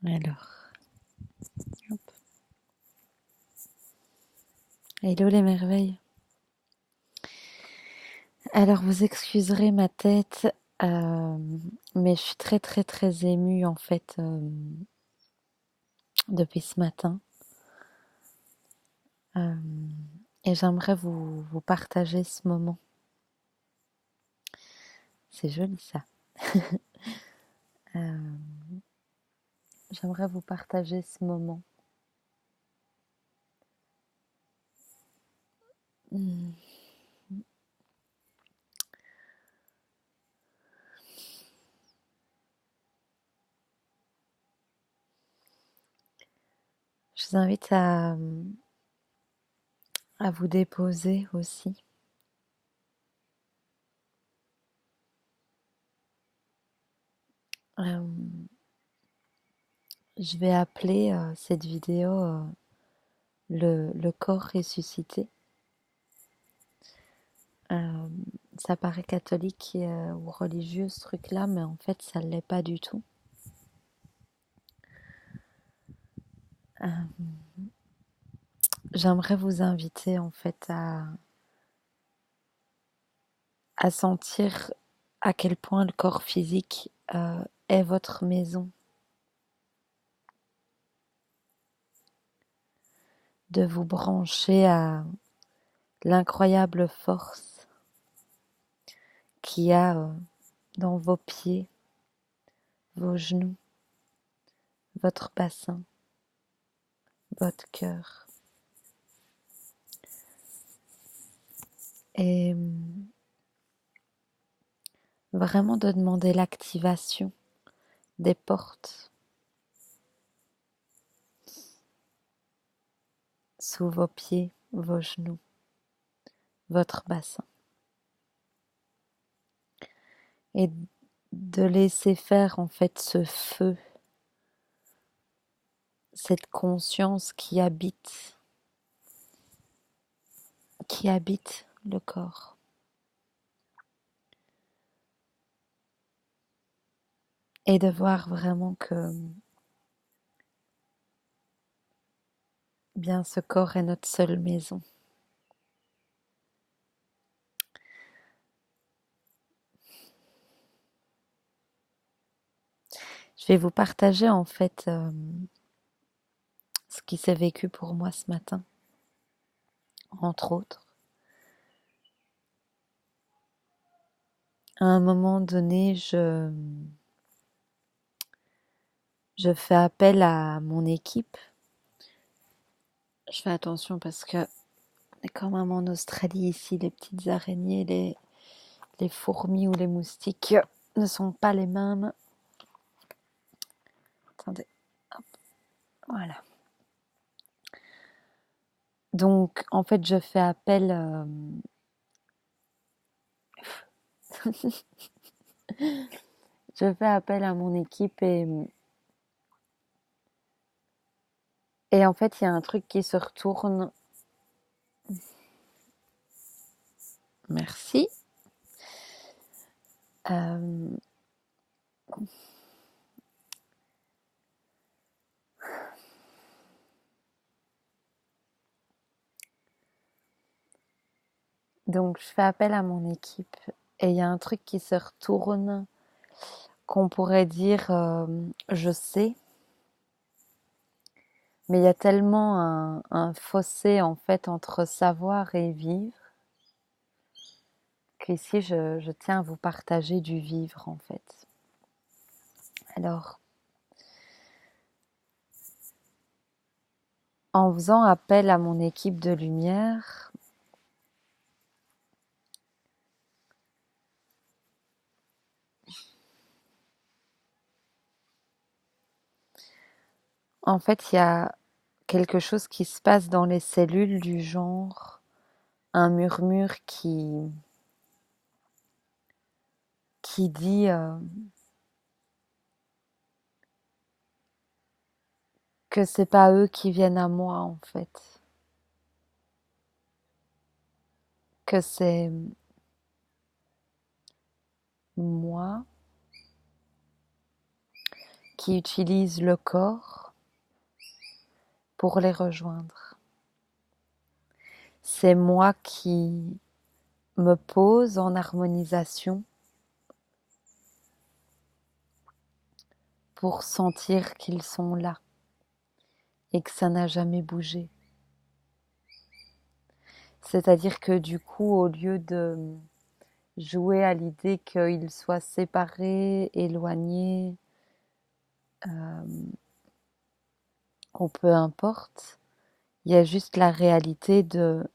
Alors, hop. Hello les merveilles. Alors, vous excuserez ma tête, mais je suis très très très émue en fait depuis ce matin. Euh, et j'aimerais vous partager ce moment. C'est joli ça. Euh, J'aimerais vous partager ce moment. Hmm. Je vous invite à vous déposer aussi. Euh, je vais appeler cette vidéo le corps ressuscité. Euh, Ça paraît catholique ou religieux ce truc-là, mais en fait ça ne l'est pas du tout. Euh, J'aimerais vous inviter en fait à sentir à quel point le corps physique est votre maison, de vous brancher à l'incroyable force qu'il y a dans vos pieds, vos genoux, votre bassin, votre cœur. Et vraiment de demander l'activation des portes sous vos pieds, vos genoux, votre bassin. Et de laisser faire en fait ce feu, cette conscience qui habite le corps. Et de voir vraiment que bien ce corps est notre seule maison. Je vais vous partager en fait ce qui s'est vécu pour moi ce matin, entre autres. À un moment donné, je fais appel à mon équipe. Je fais attention parce que on est quand même en Australie ici, les petites araignées, les fourmis ou les moustiques ne sont pas les mêmes. Attendez, hop, voilà. Donc, en fait, je fais appel. Je fais appel à mon équipe et en fait, il y a un truc qui se retourne. Merci. Euh, donc, je fais appel à mon équipe et il y a un truc qui se retourne qu'on pourrait dire je sais, mais il y a tellement un fossé en fait entre savoir et vivre qu'ici je tiens à vous partager du vivre en fait. Alors, en faisant appel à mon équipe de lumière, en fait, il y a quelque chose qui se passe dans les cellules du genre un murmure qui dit que c'est pas eux qui viennent à moi en fait, que c'est moi qui utilise le corps pour les rejoindre. C'est moi qui me pose en harmonisation pour sentir qu'ils sont là et que ça n'a jamais bougé. C'est-à-dire que du coup, au lieu de jouer à l'idée qu'ils soient séparés, éloignés, ou peu importe, il y a juste la réalité de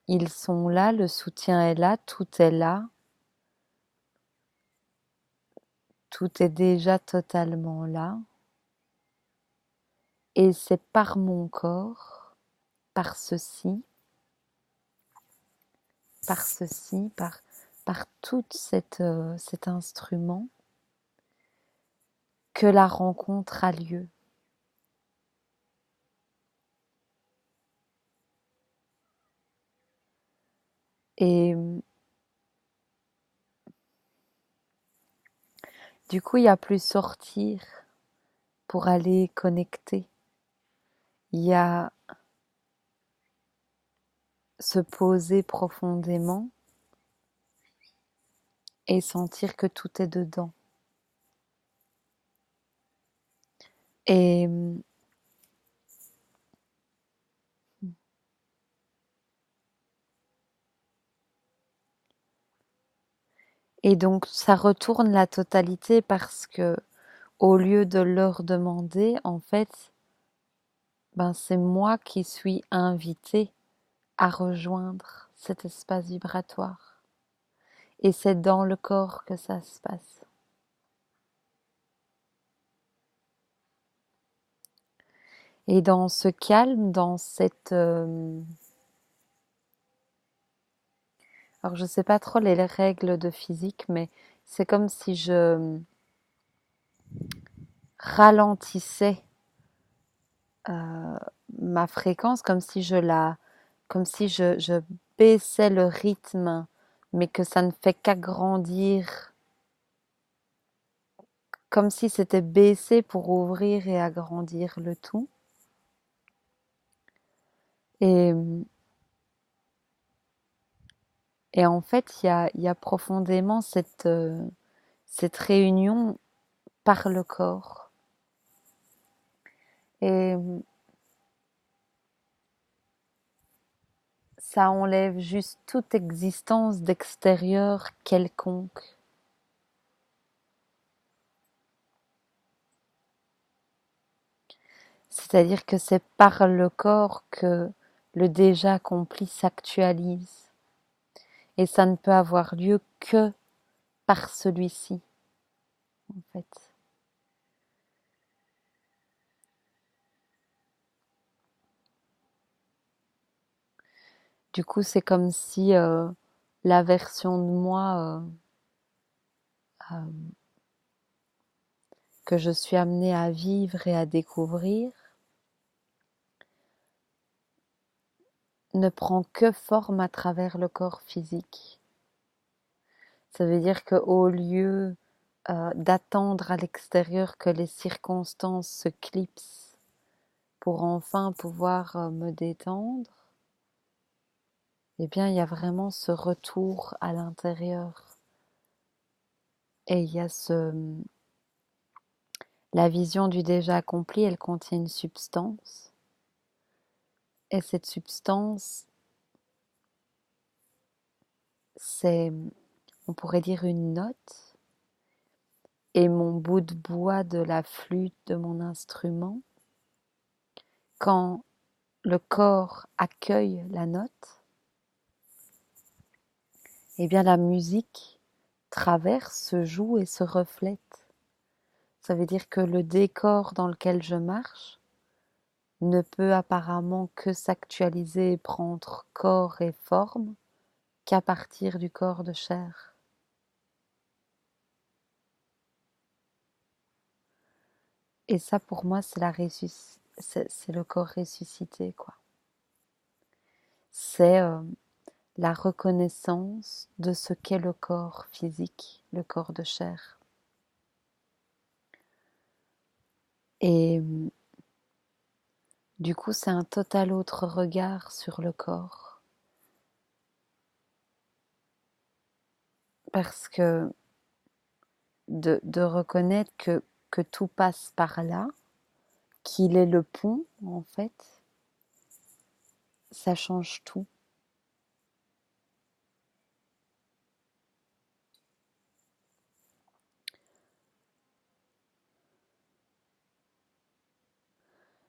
ils sont là, le soutien est là, tout est là, tout est déjà totalement là, et c'est par mon corps, par ceci, par tout cet instrument, que la rencontre a lieu. Et du coup, il n'y a plus sortir pour aller connecter. Il y a se poser profondément et sentir que tout est dedans. Et donc ça retourne la totalité parce que au lieu de leur demander, en fait, c'est moi qui suis invitée à rejoindre cet espace vibratoire. Et c'est dans le corps que ça se passe. Et dans ce calme, dans cette... alors je sais pas trop les règles de physique, mais c'est comme si je ralentissais ma fréquence, comme si je baissais le rythme, mais que ça ne fait qu'agrandir, comme si c'était baissé pour ouvrir et agrandir le tout. Et en fait, il y a profondément cette réunion par le corps. Et ça enlève juste toute existence d'extérieur quelconque. C'est-à-dire que c'est par le corps que le déjà accompli s'actualise. Et ça ne peut avoir lieu que par celui-ci, en fait. Du coup, c'est comme si la version de moi que je suis amenée à vivre et à découvrir ne prend que forme à travers le corps physique. Ça veut dire qu'au lieu d'attendre à l'extérieur que les circonstances se clipsent pour enfin pouvoir me détendre, eh bien, il y a vraiment ce retour à l'intérieur. Et il y a la vision du déjà accompli, elle contient une substance. Et cette substance, c'est, on pourrait dire, une note. Et mon bout de bois de la flûte de mon instrument, quand le corps accueille la note, eh bien la musique traverse, se joue et se reflète. Ça veut dire que le décor dans lequel je marche ne peut apparemment que s'actualiser et prendre corps et forme qu'à partir du corps de chair. Et ça, pour moi, c'est le corps ressuscité, quoi. C'est la reconnaissance de ce qu'est le corps physique, le corps de chair. Et du coup, c'est un total autre regard sur le corps. Parce que de reconnaître que tout passe par là, qu'il est le pont, en fait, ça change tout.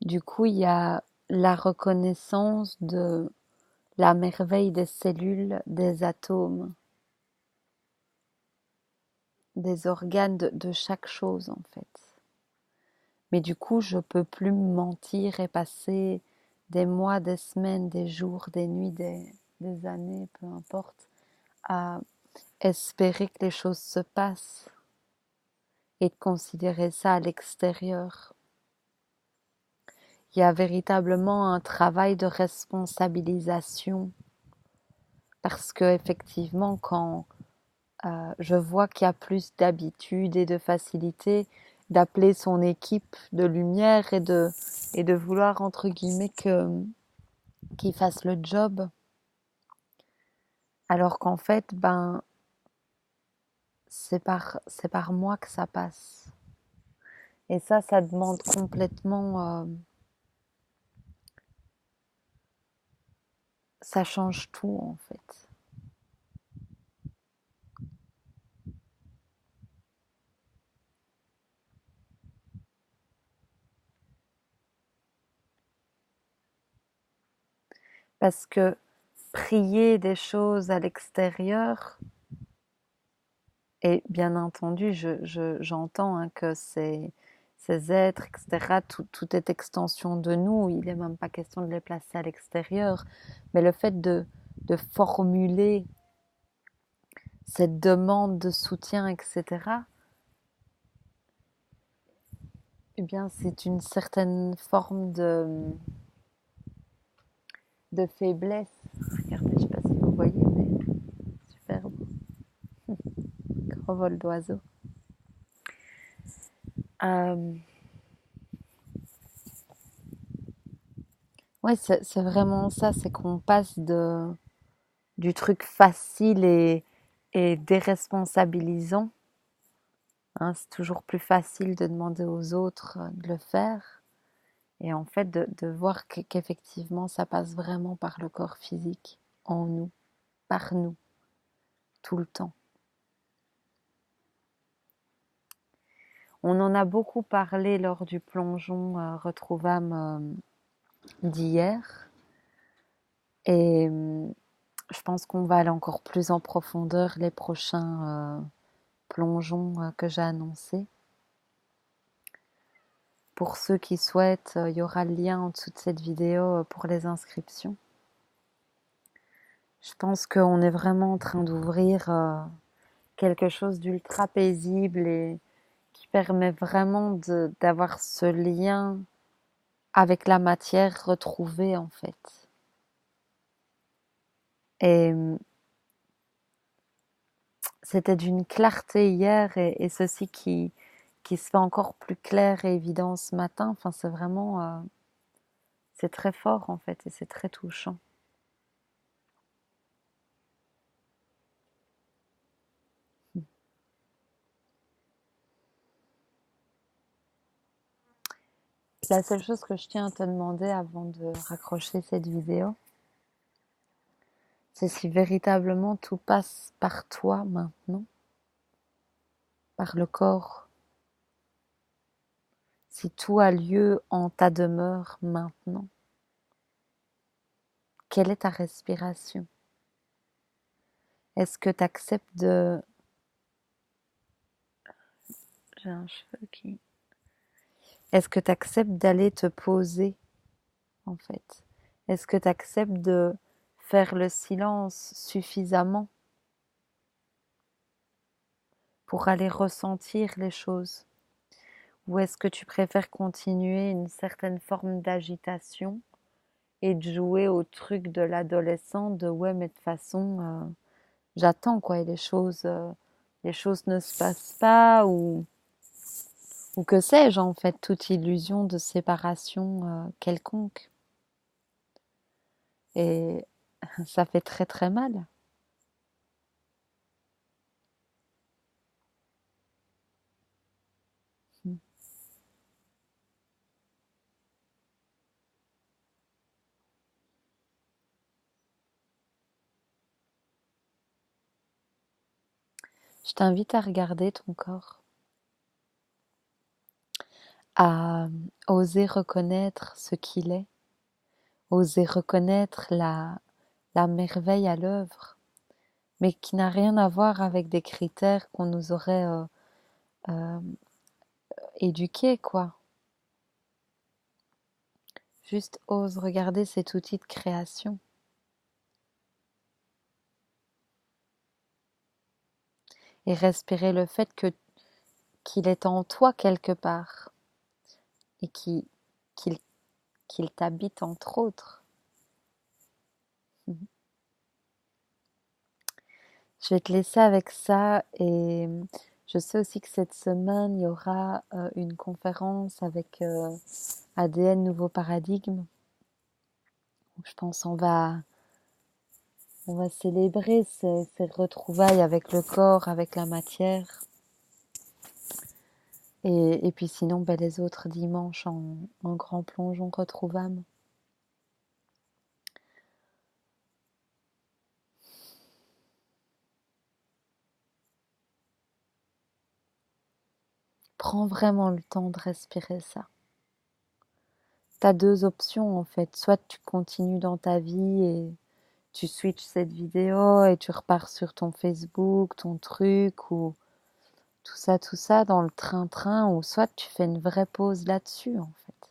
Du coup, il y a la reconnaissance de la merveille des cellules, des atomes, des organes, de chaque chose, en fait. Mais du coup, je peux plus me mentir et passer des mois, des semaines, des jours, des nuits, des années, peu importe, à espérer que les choses se passent et de considérer ça à l'extérieur. Il y a véritablement un travail de responsabilisation parce que effectivement, quand je vois qu'il y a plus d'habitude et de facilité d'appeler son équipe de lumière et de vouloir entre guillemets qu'ils fassent le job, alors qu'en fait, ben c'est par moi que ça passe. Et ça demande complètement, ça change tout en fait. Parce que prier des choses à l'extérieur, et bien entendu, j'entends hein, que ces êtres, etc., tout est extension de nous, il n'est même pas question de les placer à l'extérieur, mais le fait de formuler cette demande de soutien, etc., eh bien, c'est une certaine forme de faiblesse. Regardez, je ne sais pas si vous voyez, mais superbe, gros vol d'oiseau. Euh, ouais, c'est vraiment ça, c'est qu'on passe du truc facile et déresponsabilisant. Hein, c'est toujours plus facile de demander aux autres de le faire. Et en fait, de voir qu'effectivement, ça passe vraiment par le corps physique, en nous, par nous, tout le temps. On en a beaucoup parlé lors du plongeon Retrouvâme d'hier. Et je pense qu'on va aller encore plus en profondeur les prochains plongeons que j'ai annoncés. Pour ceux qui souhaitent, il y aura le lien en dessous de cette vidéo pour les inscriptions. Je pense qu'on est vraiment en train d'ouvrir quelque chose d'ultra paisible et qui permet vraiment d'avoir ce lien avec la matière retrouvée en fait. Et c'était d'une clarté hier et ceci qui se fait encore plus clair et évident ce matin. Enfin, c'est vraiment, c'est très fort en fait et c'est très touchant. La seule chose que je tiens à te demander avant de raccrocher cette vidéo, c'est si véritablement tout passe par toi maintenant, par le corps, si tout a lieu en ta demeure maintenant. Quelle est ta respiration? Est-ce que tu acceptes de... J'ai un cheveu qui... Est-ce que tu acceptes d'aller te poser, en fait? Est-ce que tu acceptes de faire le silence suffisamment pour aller ressentir les choses? Ou est-ce que tu préfères continuer une certaine forme d'agitation et de jouer au truc de l'adolescent de ouais mais de toute façon j'attends quoi et les choses ne se passent pas ou ou que sais-je en fait, toute illusion de séparation quelconque. Et ça fait très très mal. Je t'invite à regarder ton corps, à oser reconnaître ce qu'il est, oser reconnaître la merveille à l'œuvre, mais qui n'a rien à voir avec des critères qu'on nous aurait euh, éduqués, quoi. Juste ose regarder cet outil de création et respirer le fait qu'il est en toi quelque part et qu'il qu'il t'habite entre autres. Je vais te laisser avec ça et je sais aussi que cette semaine, il y aura une conférence avec ADN Nouveau Paradigme. Je pense on va célébrer ces retrouvailles avec le corps, avec la matière. Et puis sinon, ben, les autres dimanches en grand plongeon retrouvable. Prends vraiment le temps de respirer ça. T'as deux options en fait. Soit tu continues dans ta vie et tu switches cette vidéo et tu repars sur ton Facebook, ton truc ou tout ça dans le train-train, ou soit tu fais une vraie pause là-dessus en fait.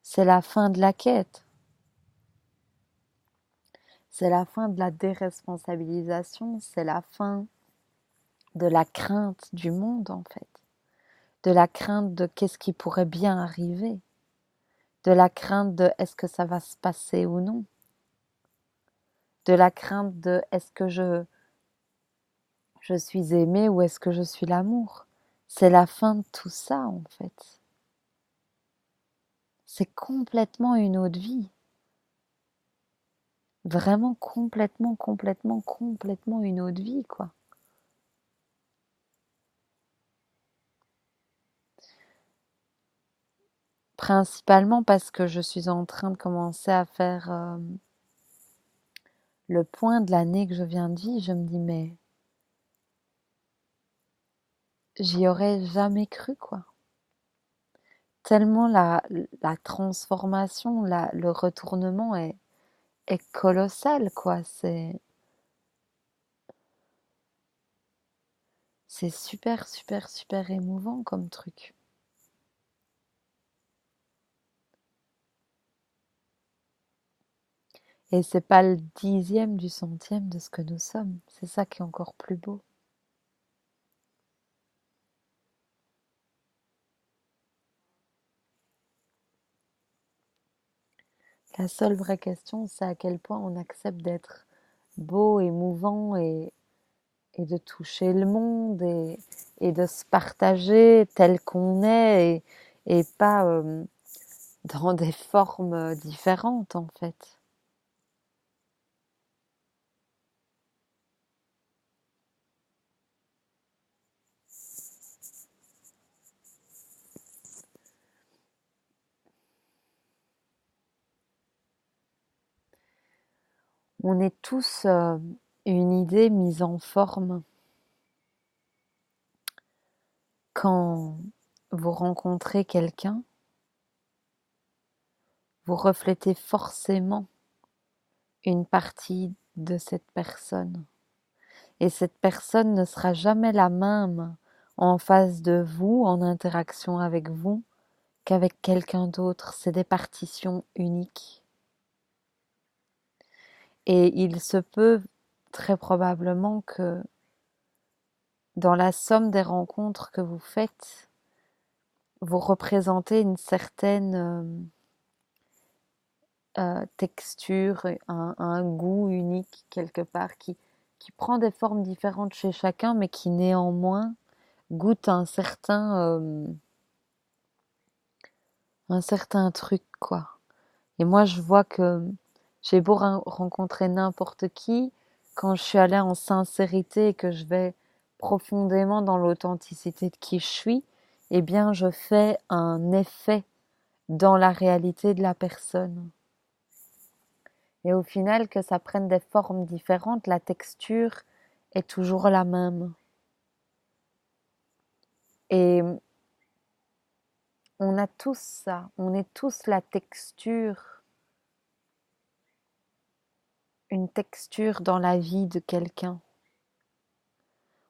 C'est la fin de la quête. C'est la fin de la déresponsabilisation, c'est la fin de la crainte du monde en fait. De la crainte de qu'est-ce qui pourrait bien arriver. De la crainte de est-ce que ça va se passer ou non. De la crainte de est-ce que je suis aimée ou est-ce que je suis l'amour. C'est la fin de tout ça en fait. C'est complètement une autre vie. Vraiment complètement, complètement, complètement une autre vie quoi. Principalement parce que je suis en train de commencer à faire le point de l'année que je viens de vivre. Je me dis mais j'y aurais jamais cru quoi. Tellement la transformation, le retournement est colossal quoi. C'est super, super, super émouvant comme truc. Et c'est pas le dixième du centième de ce que nous sommes. C'est ça qui est encore plus beau. La seule vraie question, c'est à quel point on accepte d'être beau, émouvant et de toucher le monde et de se partager tel qu'on est et pas dans des formes différentes en fait. On est tous une idée mise en forme. Quand vous rencontrez quelqu'un, vous reflétez forcément une partie de cette personne. Et cette personne ne sera jamais la même en face de vous, en interaction avec vous, qu'avec quelqu'un d'autre. C'est des partitions uniques. Et il se peut très probablement que dans la somme des rencontres que vous faites, vous représentez une certaine texture, un goût unique quelque part qui prend des formes différentes chez chacun, mais qui néanmoins goûte un certain truc, quoi. Et moi, je vois que j'ai beau rencontrer n'importe qui, quand je suis allée en sincérité et que je vais profondément dans l'authenticité de qui je suis, eh bien, je fais un effet dans la réalité de la personne. Et au final, que ça prenne des formes différentes, la texture est toujours la même. Et on a tous ça, on est tous la texture, une texture dans la vie de quelqu'un.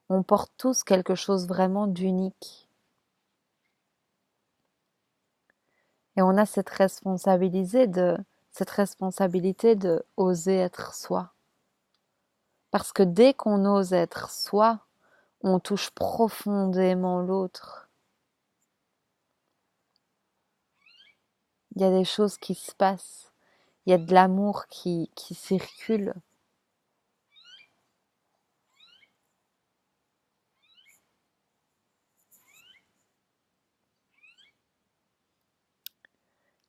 On porte tous quelque chose vraiment d'unique. Et on a cette responsabilité de oser être soi. Parce que dès qu'on ose être soi, on touche profondément l'autre. Il y a des choses qui se passent. Il y a de l'amour qui circule.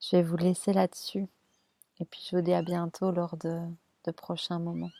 Je vais vous laisser là-dessus. Et puis je vous dis à bientôt lors de prochains moments.